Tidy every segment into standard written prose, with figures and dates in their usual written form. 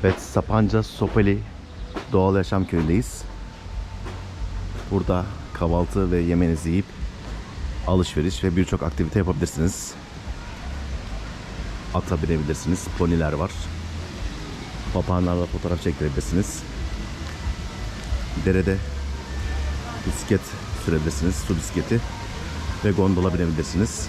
Evet, Sapanca Sopeli Doğal Yaşam Köyü'ndeyiz. Burada kahvaltı ve yemeğinizi yiyip alışveriş ve birçok aktivite yapabilirsiniz. Ata binebilirsiniz, poniler var. Papağanlarla fotoğraf çekilebilirsiniz. Derede bisiklet sürebilirsiniz, su bisikleti ve gondola binebilirsiniz.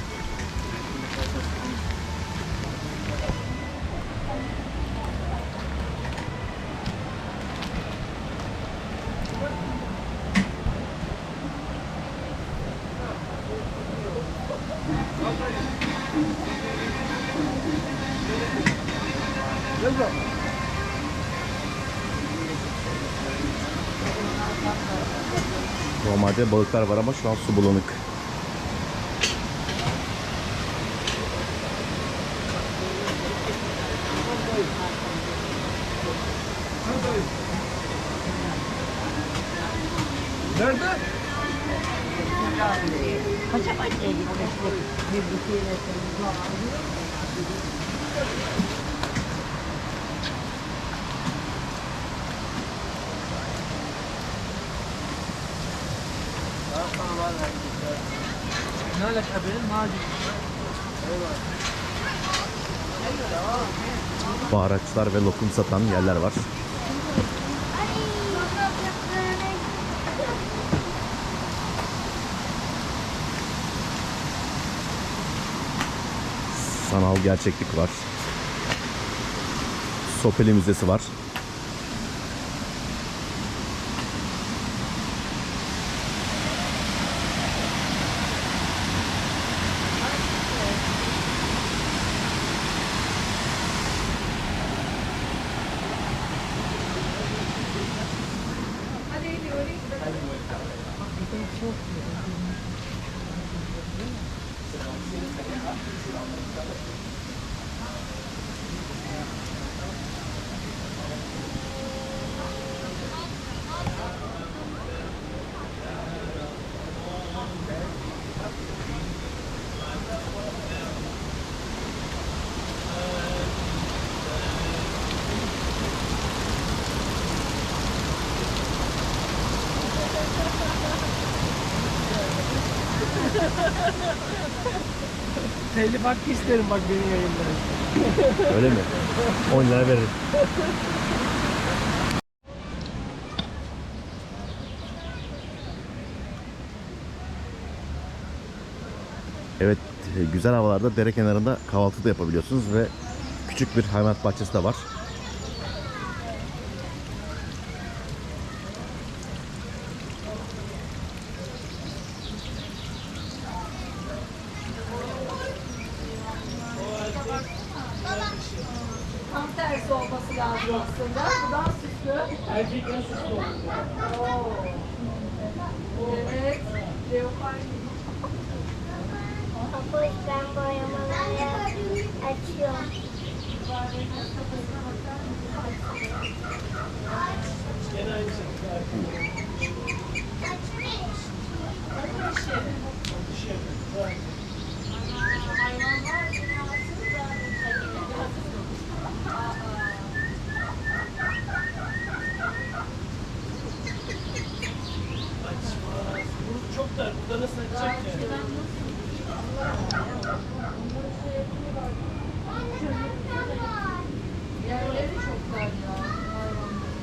Normalde balıklar var ama şu an su bulanık. Nerede? Paşabahçe'ye gitmiştik. Bir bitiyle. Ne alaka benim macun? Baharatçılar ve lokum satan yerler var. Sanal gerçeklik var. Sopeli Müzesi var. Telif hakkı isterim bak benim yayınlarım. Öyle mi? 10 lira veririm. Evet, güzel havalarda dere kenarında kahvaltı da yapabiliyorsunuz ve küçük bir hayvanat bahçesi de var. Tam tersi olması lazım aslında. Bu daha süslü. Erkekler süslü oldu. Oo. Evet. Leopar gibi. Bu yüzden boyamaları açıyorum. Gene aynı şekilde erkekler. Dişi yapıyor. Hayvanlar dünyası Bu çok dar. Burada nasıl açacak yani? yerleri çok dar ya. Hayvanlar.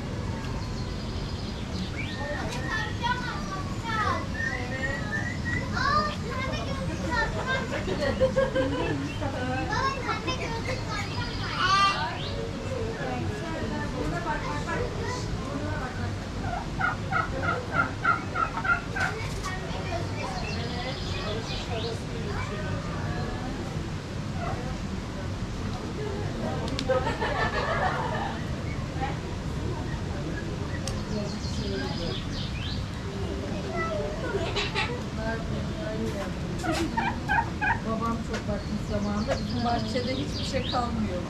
Babam çok bakmış zamanında. Bizim bahçede hiçbir şey kalmıyor.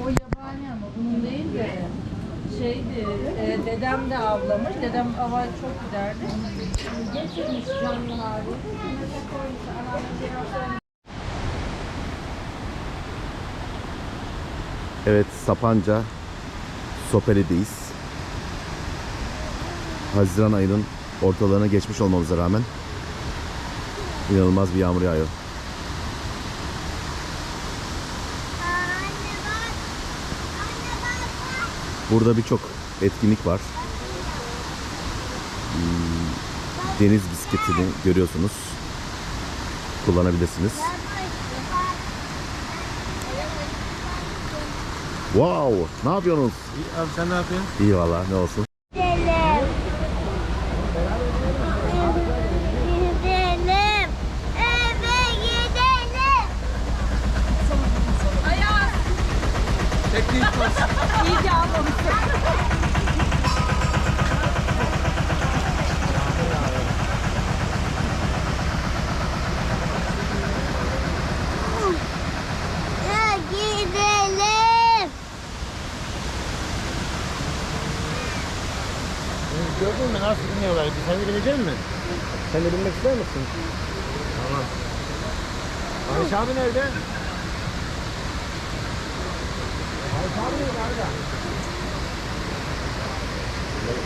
O yabani ama bunun değil de şeydi, dedem de avlamış. Dedem ava çok giderdi. Getirmiş canlı hali. Kümese koymuş. Anneannem biraz sonra Evet, Sapanca Sopeli'deyiz. Haziran ayının ortalarına geçmiş olmamıza rağmen inanılmaz bir yağmur yağıyor. Anne bak. Anne bak. Burada birçok etkinlik var. Deniz bisikletini görüyorsunuz. Kullanabilirsiniz. Wow! Ne yapıyorsunuz? Abi sen ne yapıyorsun? İyi valla, ne olsun. Gidelim. Gidelim. Eve gidelim. Teknik kurs. iyi ki avlamışsın. Ya gidelim. Gördün mü nasıl biniyorlar? Sen de binecek misin? Sen de binmek ister misin? Tamam. Barış abi nerede? Barış abi nerede? Gidelim.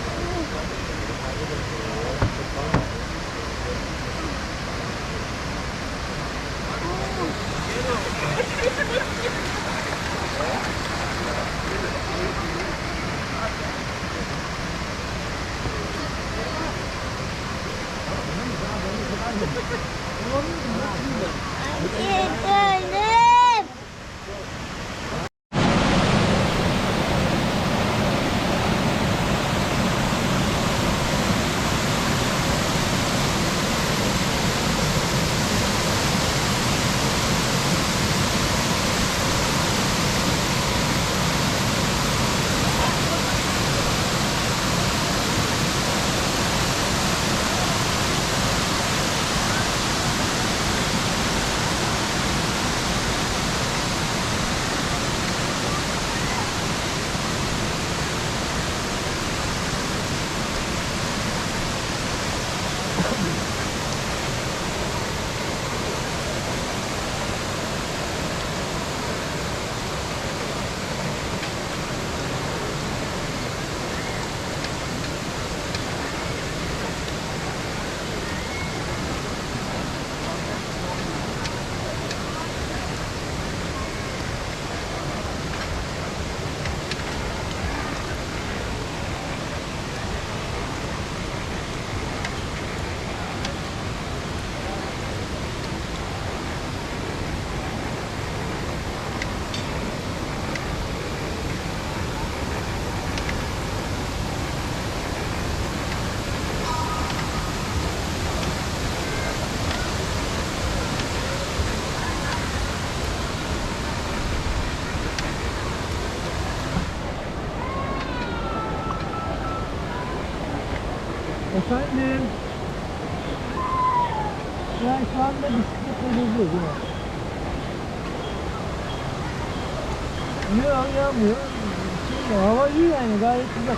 Efendim. Ya şu anda bisikletle geziyor değil mi? Yok yağmıyor. Şimdi hava iyi yani gayet güzel.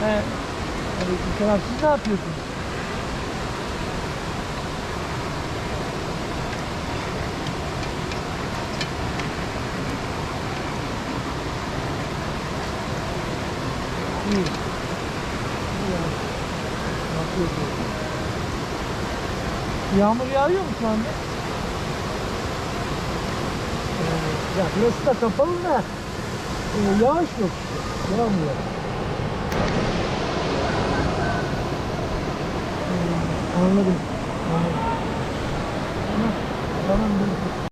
He. Aleykümselam. Siz ne yapıyorsunuz? İyi. Yağmur yağıyor mu şu anda? Ya burası da kapalı da yağış yok işte. Yağmıyor. Anladım. Tamam. Tamam.